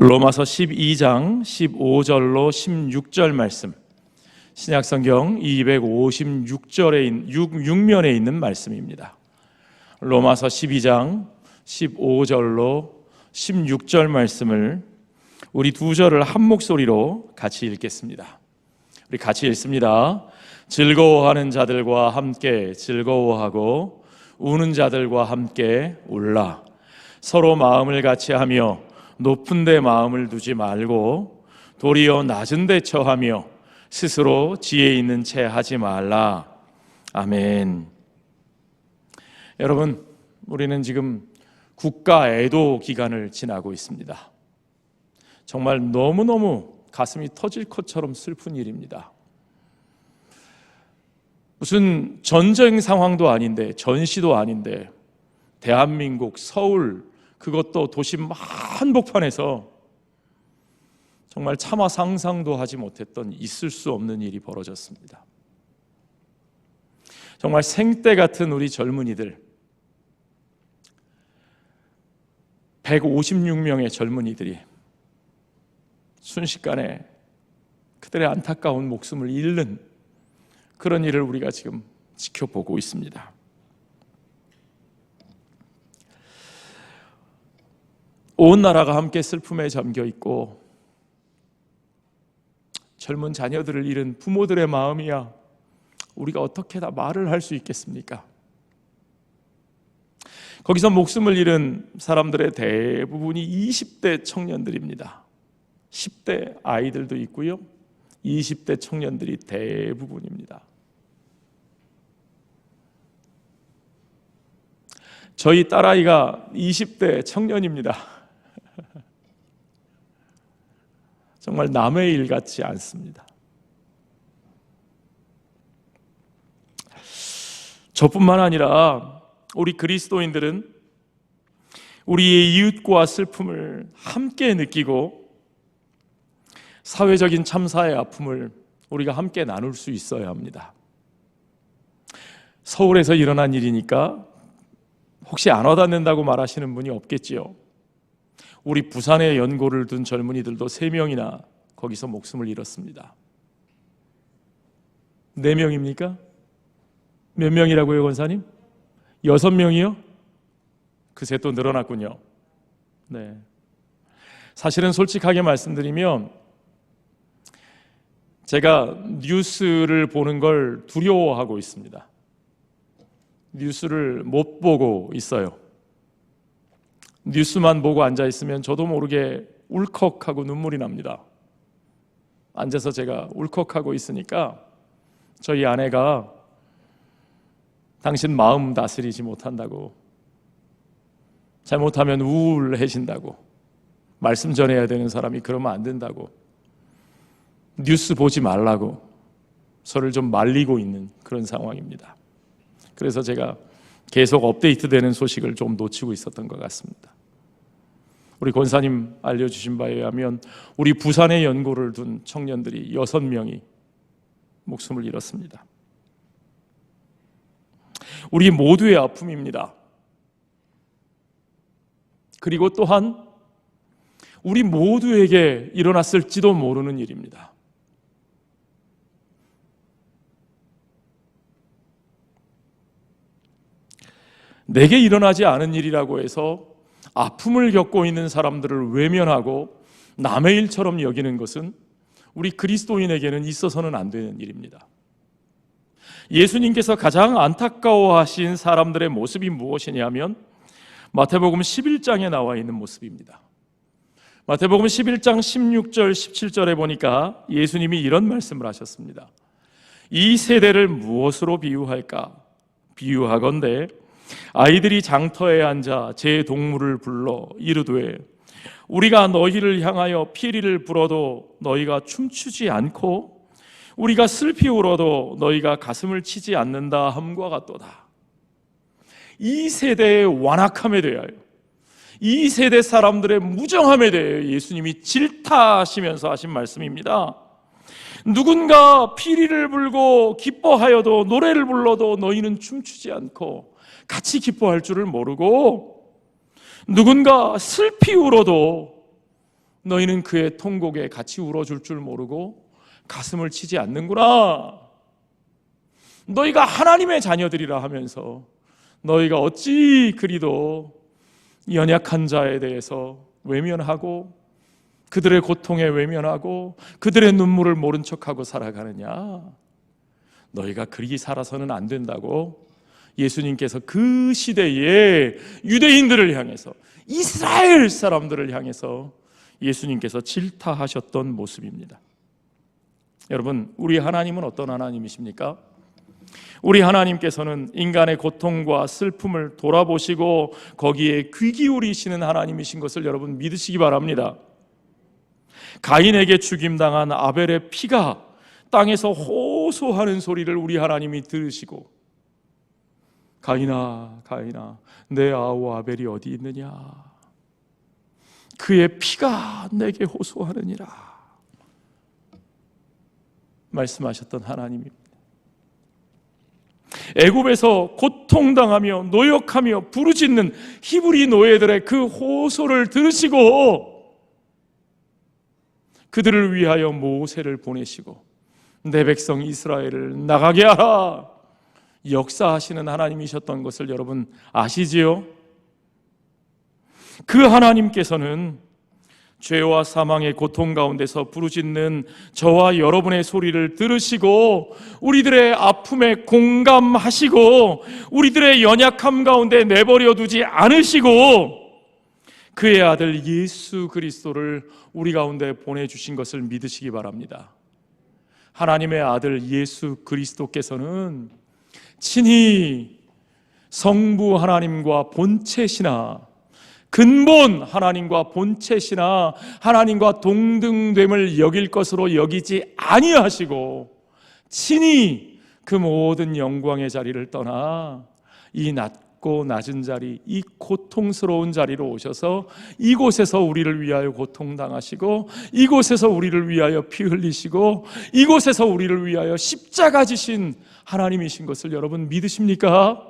로마서 12장 15절로 16절 말씀, 신약성경 256면에 있는 말씀입니다. 로마서 12장 15절로 16절 말씀을 우리 두 절을 한 목소리로 같이 읽겠습니다. 우리 같이 읽습니다. 즐거워하는 자들과 함께 즐거워하고 우는 자들과 함께 울라. 서로 마음을 같이 하며 높은 데 마음을 두지 말고 도리어 낮은 데 처하며 스스로 지혜 있는 채 하지 말라. 아멘. 여러분, 우리는 지금 국가 애도 기간을 지나고 있습니다. 정말 너무너무 가슴이 터질 것처럼 슬픈 일입니다. 무슨 전쟁 상황도 아닌데, 전시도 아닌데, 대한민국 서울, 그것도 도심 한복판에서 정말 차마 상상도 하지 못했던 있을 수 없는 일이 벌어졌습니다. 정말 생때 같은 우리 젊은이들, 156명의 젊은이들이 순식간에 그들의 안타까운 목숨을 잃는 그런 일을 우리가 지금 지켜보고 있습니다. 온 나라가 함께 슬픔에 잠겨 있고 젊은 자녀들을 잃은 부모들의 마음이야 우리가 어떻게 다 말을 할 수 있겠습니까? 거기서 목숨을 잃은 사람들의 대부분이 20대 청년들입니다. 10대 아이들도 있고요, 20대 청년들이 대부분입니다. 저희 딸아이가 20대 청년입니다. 정말 남의 일 같지 않습니다. 저뿐만 아니라 우리 그리스도인들은 우리의 이웃과 슬픔을 함께 느끼고 사회적인 참사의 아픔을 우리가 함께 나눌 수 있어야 합니다. 서울에서 일어난 일이니까 혹시 안 와닿는다고 말하시는 분이 없겠지요. 우리 부산에 연고를 둔 젊은이들도 3명이나 거기서 목숨을 잃었습니다. 4명입니까? 몇 명이라고요, 권사님? 6명이요? 그새 또 늘어났군요. 네. 사실은 솔직하게 말씀드리면 제가 뉴스를 보는 걸 두려워하고 있습니다. 뉴스를 못 보고 있어요. 뉴스만 보고 앉아있으면 저도 모르게 울컥하고 눈물이 납니다. 앉아서 제가 울컥하고 있으니까 저희 아내가 당신 마음 다스리지 못한다고, 잘못하면 우울해진다고, 말씀 전해야 되는 사람이 그러면 안 된다고, 뉴스 보지 말라고 저를 좀 말리고 있는 그런 상황입니다. 그래서 제가 계속 업데이트되는 소식을 좀 놓치고 있었던 것 같습니다. 우리 권사님 알려주신 바에 의하면 우리 부산에 연고를 둔 청년들이 6명이 목숨을 잃었습니다. 우리 모두의 아픔입니다. 그리고 또한 우리 모두에게 일어났을지도 모르는 일입니다. 내게 일어나지 않은 일이라고 해서 아픔을 겪고 있는 사람들을 외면하고 남의 일처럼 여기는 것은 우리 그리스도인에게는 있어서는 안 되는 일입니다. 예수님께서 가장 안타까워하신 사람들의 모습이 무엇이냐면 마태복음 11장에 나와 있는 모습입니다. 마태복음 11장 16절 17절에 보니까 예수님이 이런 말씀을 하셨습니다. 이 세대를 무엇으로 비유할까? 비유하건대 아이들이 장터에 앉아 제 동물을 불러 이르되 우리가 너희를 향하여 피리를 불어도 너희가 춤추지 않고 우리가 슬피 울어도 너희가 가슴을 치지 않는다 함과 같도다. 이 세대의 완악함에 대하여, 이 세대 사람들의 무정함에 대해 예수님이 질타하시면서 하신 말씀입니다. 누군가 피리를 불고 기뻐하여도 노래를 불러도 너희는 춤추지 않고 같이 기뻐할 줄을 모르고 누군가 슬피 울어도 너희는 그의 통곡에 같이 울어줄 줄 모르고 가슴을 치지 않는구나. 너희가 하나님의 자녀들이라 하면서 너희가 어찌 그리도 연약한 자에 대해서 외면하고 그들의 고통에 외면하고 그들의 눈물을 모른 척하고 살아가느냐. 너희가 그리 살아서는 안 된다고 예수님께서 그 시대에 유대인들을 향해서, 이스라엘 사람들을 향해서 예수님께서 질타하셨던 모습입니다. 여러분, 우리 하나님은 어떤 하나님이십니까? 우리 하나님께서는 인간의 고통과 슬픔을 돌아보시고 거기에 귀 기울이시는 하나님이신 것을 여러분 믿으시기 바랍니다. 가인에게 죽임당한 아벨의 피가 땅에서 호소하는 소리를 우리 하나님이 들으시고, 가인아, 가인아, 내 아우 아벨이 어디 있느냐? 그의 피가 내게 호소하느니라 말씀하셨던 하나님입니다. 애굽에서 고통당하며 노역하며 부르짖는 히브리 노예들의 그 호소를 들으시고 그들을 위하여 모세를 보내시고 내 백성 이스라엘을 나가게 하라 역사하시는 하나님이셨던 것을 여러분 아시지요? 그 하나님께서는 죄와 사망의 고통 가운데서 부르짖는 저와 여러분의 소리를 들으시고 우리들의 아픔에 공감하시고 우리들의 연약함 가운데 내버려 두지 않으시고 그의 아들 예수 그리스도를 우리 가운데 보내주신 것을 믿으시기 바랍니다. 하나님의 아들 예수 그리스도께서는 친히 성부 하나님과 본체시나 근본 하나님과 본체시나 하나님과 동등됨을 여길 것으로 여기지 아니하시고 친히 그 모든 영광의 자리를 떠나 이 낮고 낮은 자리, 이 고통스러운 자리로 오셔서 이곳에서 우리를 위하여 고통당하시고 이곳에서 우리를 위하여 피 흘리시고 이곳에서 우리를 위하여 십자가 지신 하나님이신 것을 여러분 믿으십니까?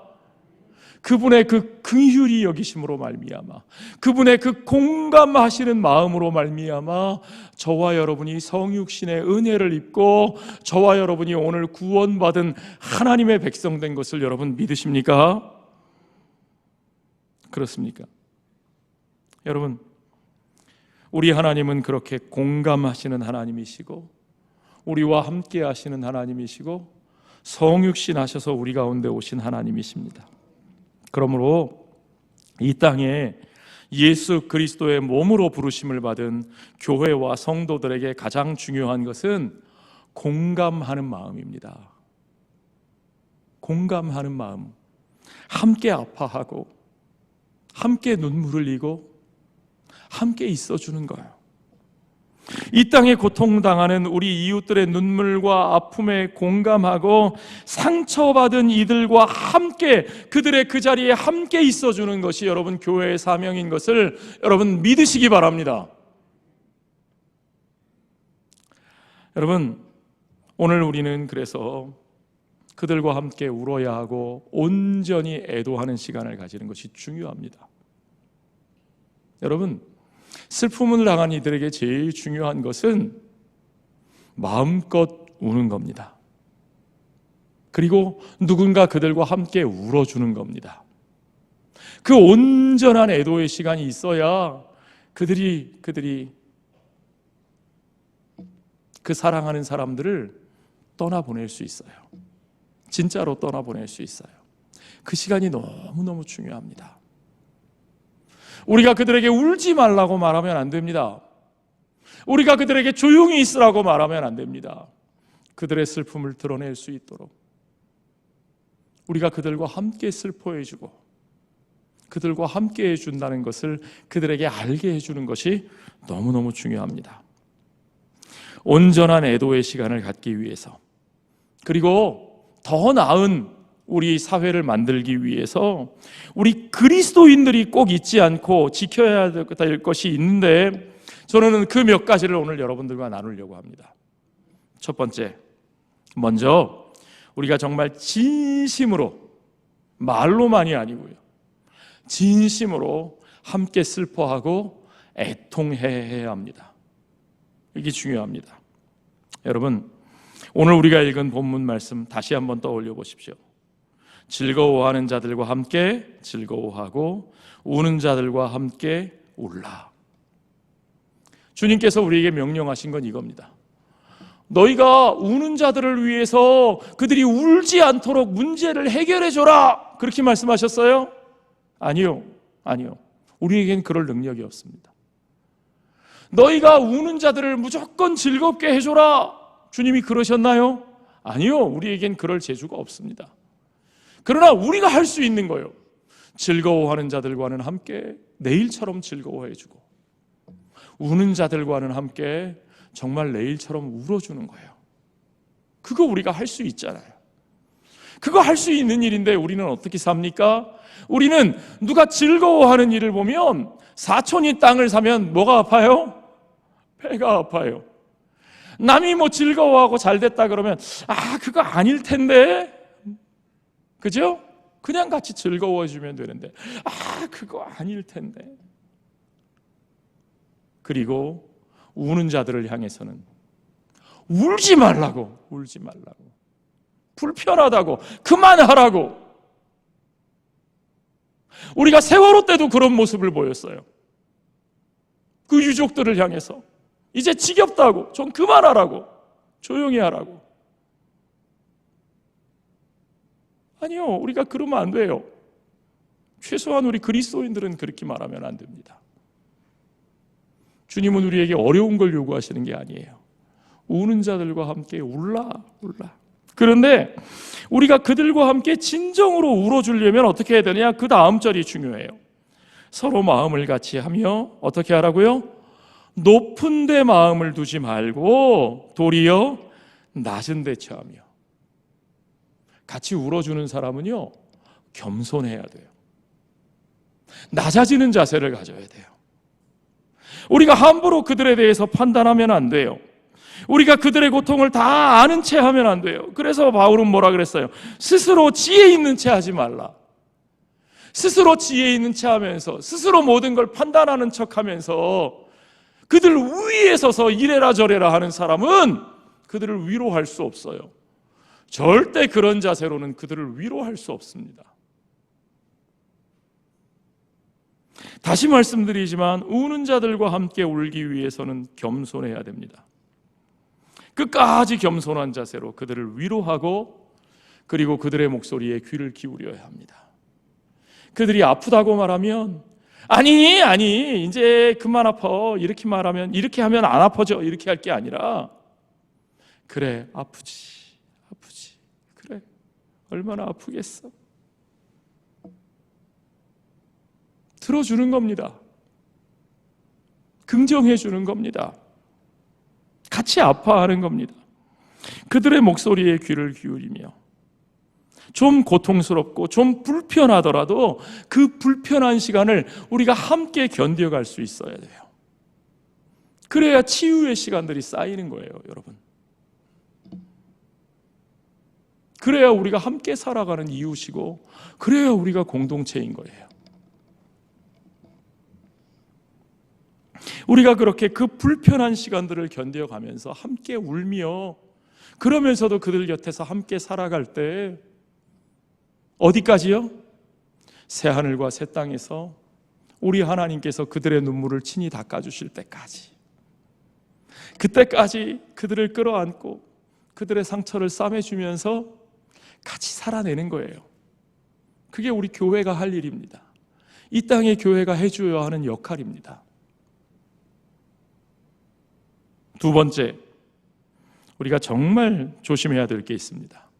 그분의 그 긍휼히 여기심으로 말미암아 그분의 그 공감하시는 마음으로 말미암아 저와 여러분이 성육신의 은혜를 입고 저와 여러분이 오늘 구원받은 하나님의 백성 된 것을 여러분 믿으십니까? 그렇습니까? 여러분, 우리 하나님은 그렇게 공감하시는 하나님이시고 우리와 함께 하시는 하나님이시고 성육신 하셔서 우리 가운데 오신 하나님이십니다. 그러므로 이 땅에 예수 그리스도의 몸으로 부르심을 받은 교회와 성도들에게 가장 중요한 것은 공감하는 마음입니다. 공감하는 마음, 함께 아파하고 함께 눈물을 흘리고 함께 있어주는 거예요. 이 땅에 고통당하는 우리 이웃들의 눈물과 아픔에 공감하고 상처받은 이들과 함께 그들의 그 자리에 함께 있어주는 것이 여러분 교회의 사명인 것을 여러분 믿으시기 바랍니다. 여러분, 오늘 우리는 그래서 그들과 함께 울어야 하고 온전히 애도하는 시간을 가지는 것이 중요합니다. 여러분, 슬픔을 당한 이들에게 제일 중요한 것은 마음껏 우는 겁니다. 그리고 누군가 그들과 함께 울어주는 겁니다. 그 온전한 애도의 시간이 있어야 그들이 그 사랑하는 사람들을 떠나보낼 수 있어요. 진짜로 떠나보낼 수 있어요. 그 시간이 너무너무 중요합니다. 우리가 그들에게 울지 말라고 말하면 안 됩니다. 우리가 그들에게 조용히 있으라고 말하면 안 됩니다. 그들의 슬픔을 드러낼 수 있도록 우리가 그들과 함께 슬퍼해주고 그들과 함께 해준다는 것을 그들에게 알게 해주는 것이 너무너무 중요합니다. 온전한 애도의 시간을 갖기 위해서, 그리고 더 나은 우리 사회를 만들기 위해서 우리 그리스도인들이 꼭 잊지 않고 지켜야 될 것이 있는데 저는 그 몇 가지를 오늘 여러분들과 나누려고 합니다. 첫 번째, 먼저 우리가 정말 진심으로, 말로만이 아니고요, 진심으로 함께 슬퍼하고 애통해야 합니다. 이게 중요합니다. 여러분, 오늘 우리가 읽은 본문 말씀 다시 한번 떠올려 보십시오. 즐거워하는 자들과 함께 즐거워하고 우는 자들과 함께 울라. 주님께서 우리에게 명령하신 건 이겁니다. 너희가 우는 자들을 위해서 그들이 울지 않도록 문제를 해결해 줘라, 그렇게 말씀하셨어요? 아니요. 우리에겐 그럴 능력이 없습니다. 너희가 우는 자들을 무조건 즐겁게 해줘라, 주님이 그러셨나요? 아니요. 우리에겐 그럴 재주가 없습니다. 그러나 우리가 할 수 있는 거예요. 즐거워하는 자들과는 함께 내일처럼 즐거워해주고, 우는 자들과는 함께 정말 내일처럼 울어주는 거예요. 그거 우리가 할 수 있잖아요. 그거 할 수 있는 일인데 우리는 어떻게 삽니까? 우리는 누가 즐거워하는 일을 보면, 사촌이 땅을 사면 뭐가 아파요? 배가 아파요. 남이 뭐 즐거워하고 잘 됐다 그러면 그거 아닐 텐데, 그죠? 그냥 같이 즐거워해 주면 되는데 그거 아닐 텐데. 그리고 우는 자들을 향해서는 울지 말라고, 불편하다고, 그만하라고. 우리가 세월호 때도 그런 모습을 보였어요. 그 유족들을 향해서 이제 지겹다고, 좀 그만하라고, 조용히 하라고. 아니요, 우리가 그러면 안 돼요. 최소한 우리 그리스도인들은 그렇게 말하면 안 됩니다. 주님은 우리에게 어려운 걸 요구하시는 게 아니에요. 우는 자들과 함께 울라. 그런데 우리가 그들과 함께 진정으로 울어주려면 어떻게 해야 되느냐? 그 다음 절이 중요해요. 서로 마음을 같이 하며 어떻게 하라고요? 높은 데 마음을 두지 말고 도리어 낮은 데 처하며. 같이 울어주는 사람은요, 겸손해야 돼요. 낮아지는 자세를 가져야 돼요. 우리가 함부로 그들에 대해서 판단하면 안 돼요. 우리가 그들의 고통을 다 아는 채 하면 안 돼요. 그래서 바울은 뭐라 그랬어요? 스스로 지혜 있는 채 하지 말라. 스스로 지혜 있는 채 하면서, 스스로 모든 걸 판단하는 척 하면서 그들 위에 서서 이래라 저래라 하는 사람은 그들을 위로할 수 없어요. 절대 그런 자세로는 그들을 위로할 수 없습니다. 다시 말씀드리지만 우는 자들과 함께 울기 위해서는 겸손해야 됩니다. 끝까지 겸손한 자세로 그들을 위로하고, 그리고 그들의 목소리에 귀를 기울여야 합니다. 그들이 아프다고 말하면 아니 이제 그만 아파, 이렇게 말하면, 이렇게 하면 안 아파져, 이렇게 할 게 아니라, 그래 아프지 그래 얼마나 아프겠어, 들어주는 겁니다. 긍정해 주는 겁니다. 같이 아파하는 겁니다. 그들의 목소리에 귀를 기울이며, 좀 고통스럽고 좀 불편하더라도 그 불편한 시간을 우리가 함께 견뎌갈 수 있어야 돼요. 그래야 치유의 시간들이 쌓이는 거예요, 여러분. 그래야 우리가 함께 살아가는 이웃이고, 그래야 우리가 공동체인 거예요. 우리가 그렇게 그 불편한 시간들을 견뎌가면서 함께 울며, 그러면서도 그들 곁에서 함께 살아갈 때, 어디까지요? 새하늘과 새 땅에서 우리 하나님께서 그들의 눈물을 친히 닦아주실 때까지, 그때까지 그들을 끌어안고 그들의 상처를 싸매주면서 같이 살아내는 거예요. 그게 우리 교회가 할 일입니다. 이 땅의 교회가 해줘야 하는 역할입니다. 두 번째, 우리가 정말 조심해야 될 게 있습니다.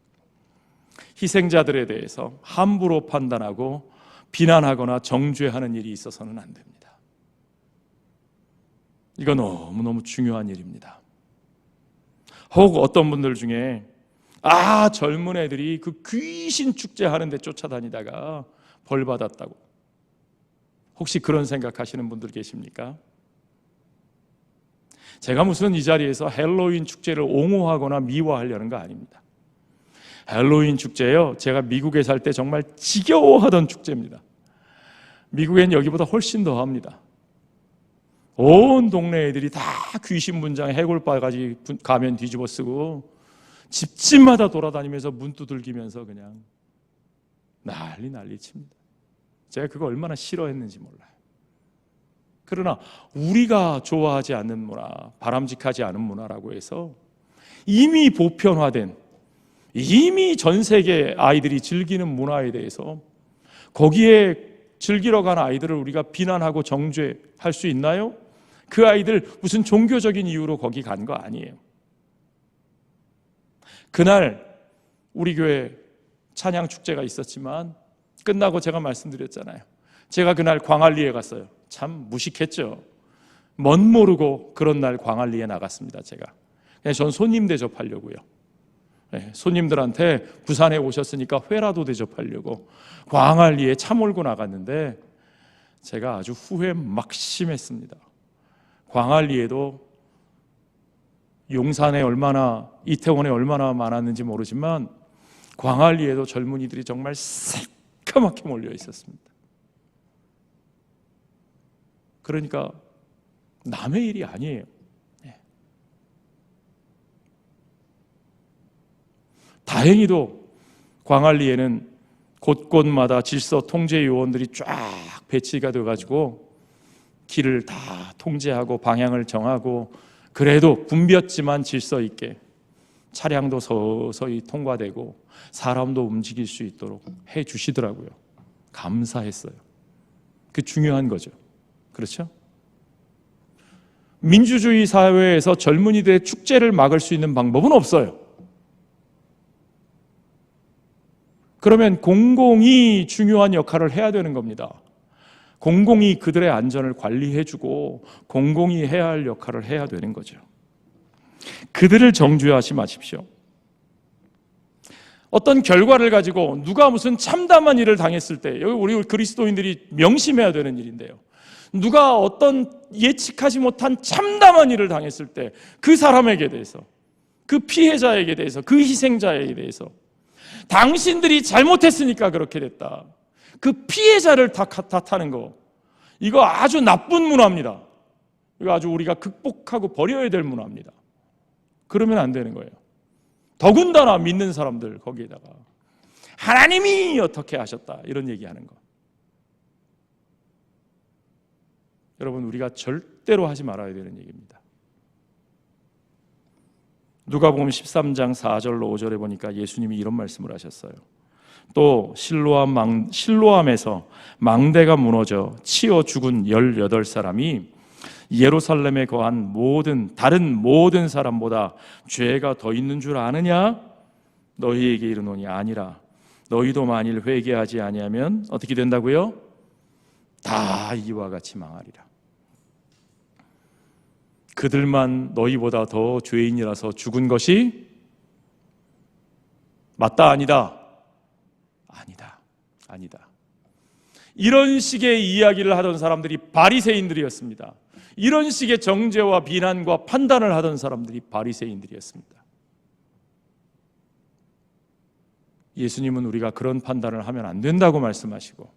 희생자들에 대해서 함부로 판단하고 비난하거나 정죄하는 일이 있어서는 안 됩니다. 이거 너무너무 중요한 일입니다. 혹 어떤 분들 중에 젊은 애들이 그 귀신 축제 하는데 쫓아다니다가 벌 받았다고, 혹시 그런 생각하시는 분들 계십니까? 제가 무슨 이 자리에서 헬로윈 축제를 옹호하거나 미화하려는 거 아닙니다. 헬로윈 축제요, 제가 미국에 살 때 정말 지겨워하던 축제입니다. 미국엔 여기보다 훨씬 더 합니다. 온 동네 애들이 다 귀신 분장 해골바가지 가면 뒤집어 쓰고 집집마다 돌아다니면서 문 두들기면서 그냥 난리 칩니다. 제가 그거 얼마나 싫어했는지 몰라요. 그러나 우리가 좋아하지 않는 문화, 바람직하지 않은 문화라고 해서 이미 보편화된, 이미 전 세계 아이들이 즐기는 문화에 대해서 거기에 즐기러 간 아이들을 우리가 비난하고 정죄할 수 있나요? 그 아이들 무슨 종교적인 이유로 거기 간 거 아니에요. 그날 우리 교회 찬양 축제가 있었지만 끝나고 제가 말씀드렸잖아요. 제가 그날 광안리에 갔어요. 참 무식했죠. 멋 모르고 그런 날 광안리에 나갔습니다. 제가 그냥 전 손님 대접하려고요. 손님들한테 부산에 오셨으니까 회라도 대접하려고 광안리에 차 몰고 나갔는데 제가 아주 후회 막심했습니다. 광안리에도 용산에 얼마나, 이태원에 얼마나 많았는지 모르지만 광안리에도 젊은이들이 정말 새까맣게 몰려 있었습니다. 그러니까 남의 일이 아니에요. 다행히도 광안리에는 곳곳마다 질서 통제 요원들이 쫙 배치가 돼가지고 길을 다 통제하고 방향을 정하고 그래도 붐볐지만 질서 있게 차량도 서서히 통과되고 사람도 움직일 수 있도록 해 주시더라고요. 감사했어요. 그 중요한 거죠. 그렇죠? 민주주의 사회에서 젊은이들의 축제를 막을 수 있는 방법은 없어요. 그러면 공공이 중요한 역할을 해야 되는 겁니다. 공공이 그들의 안전을 관리해주고 공공이 해야 할 역할을 해야 되는 거죠. 그들을 정죄하지 마십시오. 어떤 결과를 가지고 누가 무슨 참담한 일을 당했을 때, 여기 우리 그리스도인들이 명심해야 되는 일인데요. 누가 어떤 예측하지 못한 참담한 일을 당했을 때 그 사람에게 대해서, 그 피해자에게 대해서, 그 희생자에게 대해서 당신들이 잘못했으니까 그렇게 됐다, 그 피해자를 탓하는 거, 이거 아주 나쁜 문화입니다. 이거 아주 우리가 극복하고 버려야 될 문화입니다. 그러면 안 되는 거예요. 더군다나 믿는 사람들 거기에다가 하나님이 어떻게 하셨다 이런 얘기하는 거, 여러분 우리가 절대로 하지 말아야 되는 얘기입니다. 누가복음 13장 4절로 5절에 보니까 예수님이 이런 말씀을 하셨어요. 또 실로암에서 망대가 무너져 치여 죽은 18사람이 예루살렘에 거한 다른 모든 사람보다 죄가 더 있는 줄 아느냐? 너희에게 이르노니 아니라. 너희도 만일 회개하지 아니하면 어떻게 된다고요? 다 이와 같이 망하리라. 그들만 너희보다 더 죄인이라서 죽은 것이 맞다 아니다? 아니다. 이런 식의 이야기를 하던 사람들이 바리새인들이었습니다. 이런 식의 정죄와 비난과 판단을 하던 사람들이 바리새인들이었습니다. 예수님은 우리가 그런 판단을 하면 안 된다고 말씀하시고,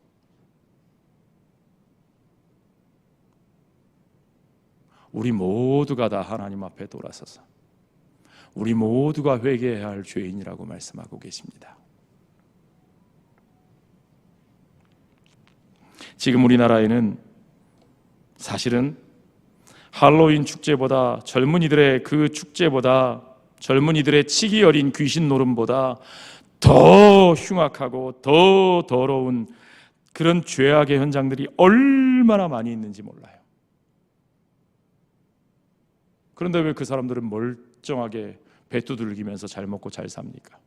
우리 모두가 다 하나님 앞에 돌아서서 우리 모두가 회개해야 할 죄인이라고 말씀하고 계십니다. 지금 우리나라에는 사실은 할로윈 축제보다, 젊은이들의 그 축제보다, 젊은이들의 치기 어린 귀신 노름보다 더 흉악하고 더 더러운 그런 죄악의 현장들이 얼마나 많이 있는지 몰라요. 그런데 왜 그 사람들은 멀쩡하게 배 두들기면서 잘 먹고 잘 삽니까?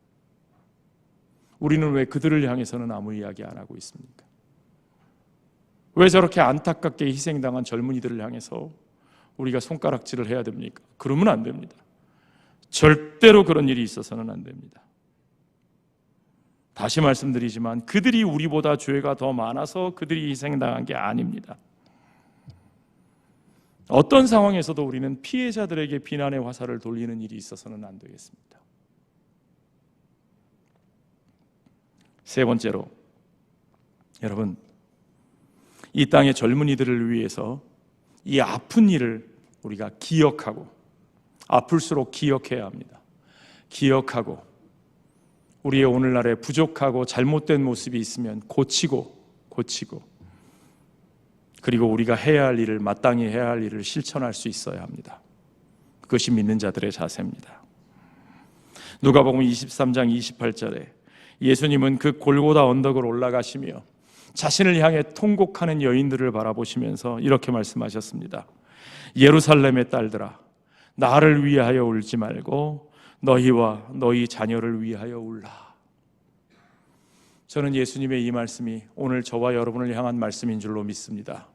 우리는 왜 그들을 향해서는 아무 이야기 안 하고 있습니까? 왜 저렇게 안타깝게 희생당한 젊은이들을 향해서 우리가 손가락질을 해야 됩니까? 그러면 안 됩니다. 절대로 그런 일이 있어서는 안 됩니다. 다시 말씀드리지만 그들이 우리보다 죄가 더 많아서 그들이 희생당한 게 아닙니다. 어떤 상황에서도 우리는 피해자들에게 비난의 화살을 돌리는 일이 있어서는 안 되겠습니다. 세 번째로, 여러분, 이 땅의 젊은이들을 위해서 이 아픈 일을 우리가 기억하고, 아플수록 기억해야 합니다. 기억하고 우리의 오늘날에 부족하고 잘못된 모습이 있으면 고치고 그리고 우리가 해야 할 일을, 마땅히 해야 할 일을 실천할 수 있어야 합니다. 그것이 믿는 자들의 자세입니다. 누가복음 23장 28절에 예수님은 그 골고다 언덕을 올라가시며 자신을 향해 통곡하는 여인들을 바라보시면서 이렇게 말씀하셨습니다. 예루살렘의 딸들아, 나를 위하여 울지 말고 너희와 너희 자녀를 위하여 울라. 저는 예수님의 이 말씀이 오늘 저와 여러분을 향한 말씀인 줄로 믿습니다.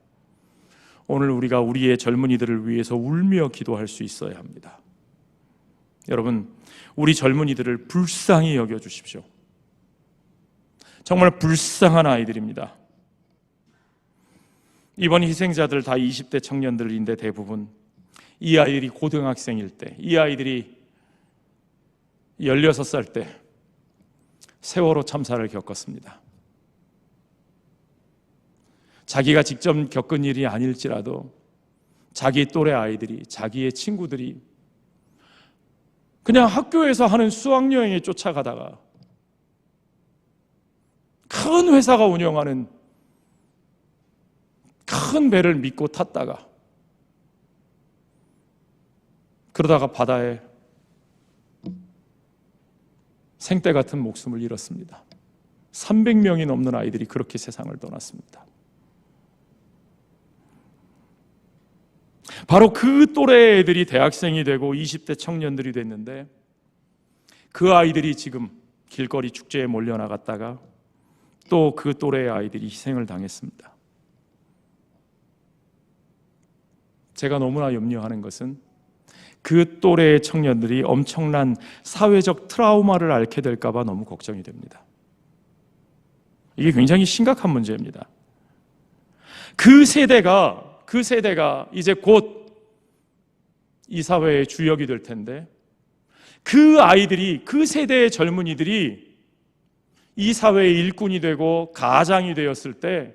오늘 우리가 우리의 젊은이들을 위해서 울며 기도할 수 있어야 합니다. 여러분, 우리 젊은이들을 불쌍히 여겨주십시오. 정말 불쌍한 아이들입니다. 이번 희생자들 다 20대 청년들인데 대부분 이 아이들이 고등학생일 때, 이 아이들이 16살 때 세월호 참사를 겪었습니다. 자기가 직접 겪은 일이 아닐지라도 자기 또래 아이들이, 자기의 친구들이 그냥 학교에서 하는 수학여행에 쫓아가다가 큰 회사가 운영하는 큰 배를 믿고 탔다가 그러다가 바다에 생떼 같은 목숨을 잃었습니다. 300명이 넘는 아이들이 그렇게 세상을 떠났습니다. 바로 그 또래 애들이 대학생이 되고 20대 청년들이 됐는데 그 아이들이 지금 길거리 축제에 몰려나갔다가 또 그 또래의 아이들이 희생을 당했습니다. 제가 너무나 염려하는 것은 그 또래의 청년들이 엄청난 사회적 트라우마를 앓게 될까 봐 너무 걱정이 됩니다. 이게 굉장히 심각한 문제입니다. 그 세대가 이제 곧 이 사회의 주역이 될 텐데 그 아이들이, 그 세대의 젊은이들이 이 사회의 일꾼이 되고 가장이 되었을 때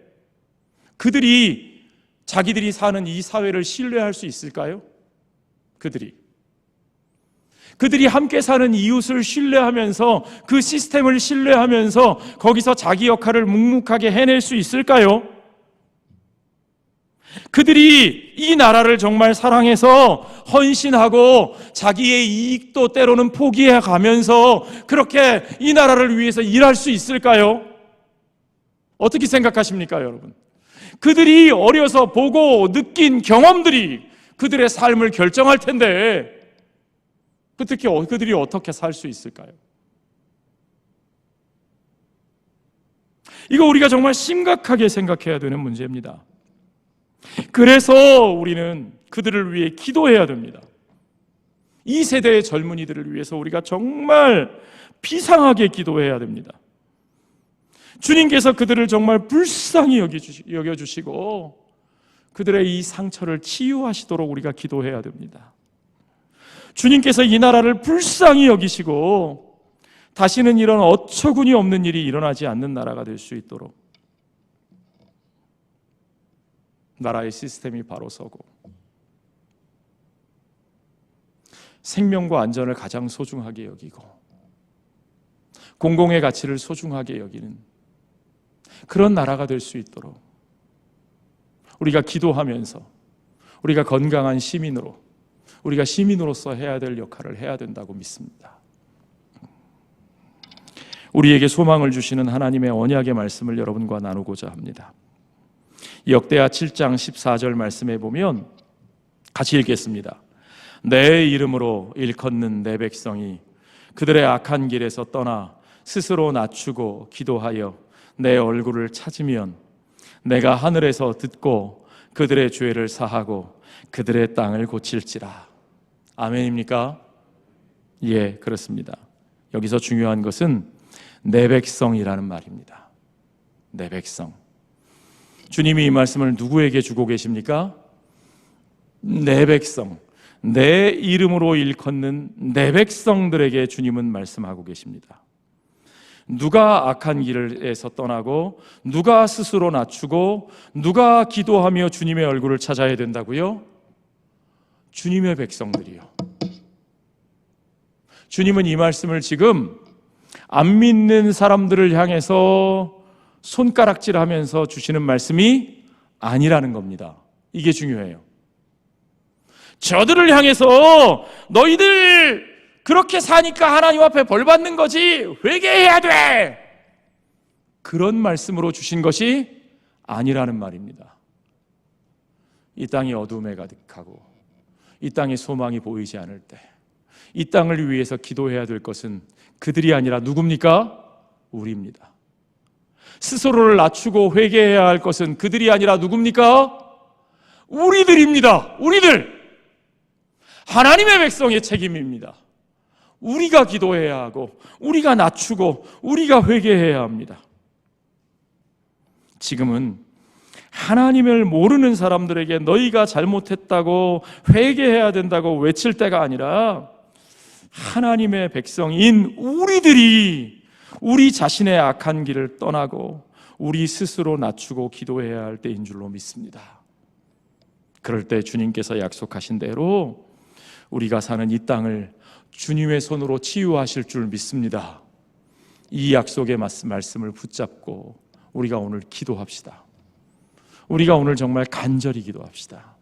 그들이 자기들이 사는 이 사회를 신뢰할 수 있을까요? 그들이 함께 사는 이웃을 신뢰하면서 그 시스템을 신뢰하면서 거기서 자기 역할을 묵묵하게 해낼 수 있을까요? 그들이 이 나라를 정말 사랑해서 헌신하고 자기의 이익도 때로는 포기해 가면서 그렇게 이 나라를 위해서 일할 수 있을까요? 어떻게 생각하십니까, 여러분? 그들이 어려서 보고 느낀 경험들이 그들의 삶을 결정할 텐데 특히 그들이 어떻게 살 수 있을까요? 이거 우리가 정말 심각하게 생각해야 되는 문제입니다. 그래서 우리는 그들을 위해 기도해야 됩니다. 이 세대의 젊은이들을 위해서 우리가 정말 비상하게 기도해야 됩니다. 주님께서 그들을 정말 불쌍히 여겨주시고 그들의 이 상처를 치유하시도록 우리가 기도해야 됩니다. 주님께서 이 나라를 불쌍히 여기시고 다시는 이런 어처구니 없는 일이 일어나지 않는 나라가 될 수 있도록 나라의 시스템이 바로 서고 생명과 안전을 가장 소중하게 여기고 공공의 가치를 소중하게 여기는 그런 나라가 될 수 있도록 우리가 기도하면서 우리가 건강한 시민으로 우리가 시민으로서 해야 될 역할을 해야 된다고 믿습니다. 우리에게 소망을 주시는 하나님의 언약의 말씀을 여러분과 나누고자 합니다. 역대하 7장 14절 말씀에 보면 같이 읽겠습니다. 내 이름으로 일컫는 내 백성이 그들의 악한 길에서 떠나 스스로 낮추고 기도하여 내 얼굴을 찾으면 내가 하늘에서 듣고 그들의 죄를 사하고 그들의 땅을 고칠지라. 아멘입니까? 예, 그렇습니다. 여기서 중요한 것은 내 백성이라는 말입니다. 내 백성. 주님이 이 말씀을 누구에게 주고 계십니까? 내 백성, 내 이름으로 일컫는 내 백성들에게 주님은 말씀하고 계십니다. 누가 악한 길에서 떠나고 누가 스스로 낮추고 누가 기도하며 주님의 얼굴을 찾아야 된다고요? 주님의 백성들이요. 주님은 이 말씀을 지금 안 믿는 사람들을 향해서 손가락질하면서 주시는 말씀이 아니라는 겁니다. 이게 중요해요. 저들을 향해서 너희들 그렇게 사니까 하나님 앞에 벌 받는 거지, 회개해야 돼, 그런 말씀으로 주신 것이 아니라는 말입니다. 이 땅이 어둠에 가득하고 이 땅에 소망이 보이지 않을 때 이 땅을 위해서 기도해야 될 것은 그들이 아니라 누굽니까? 우리입니다. 스스로를 낮추고 회개해야 할 것은 그들이 아니라 누굽니까? 우리들입니다. 우리들. 하나님의 백성의 책임입니다. 우리가 기도해야 하고 우리가 낮추고 우리가 회개해야 합니다. 지금은 하나님을 모르는 사람들에게 너희가 잘못했다고 회개해야 된다고 외칠 때가 아니라 하나님의 백성인 우리들이 우리 자신의 악한 길을 떠나고 우리 스스로 낮추고 기도해야 할 때인 줄로 믿습니다. 그럴 때 주님께서 약속하신 대로 우리가 사는 이 땅을 주님의 손으로 치유하실 줄 믿습니다. 이 약속의 말씀을 붙잡고 우리가 오늘 기도합시다. 우리가 오늘 정말 간절히 기도합시다.